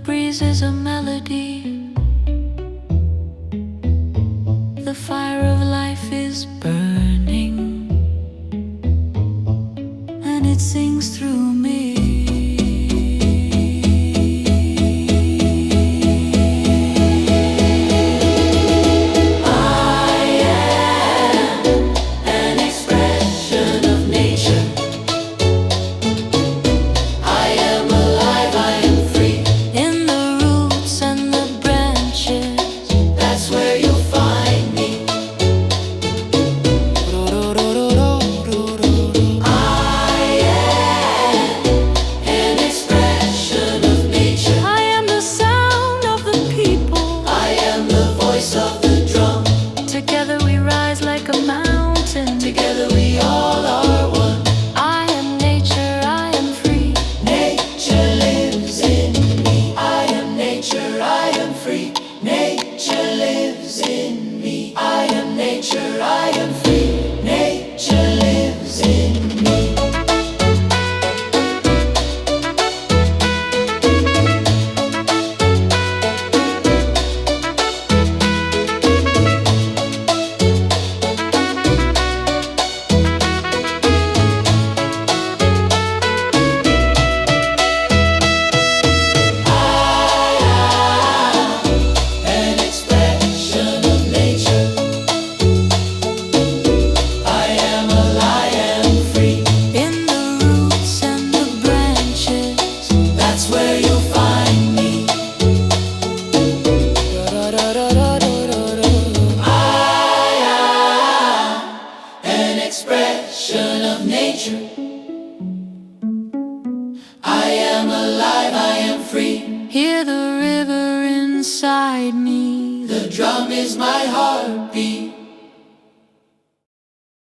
breeze is a melody. The fire of life is burning, and it sings through me. Together we rise like a mountain. Together we all are one. I am nature, I am free. Nature lives in me. I am nature, I am free. Nature lives in me. I am nature, I am free. Nature lives in me. Expression of nature. I am alive, I am free. Hear the river inside me. The drum is my heartbeat.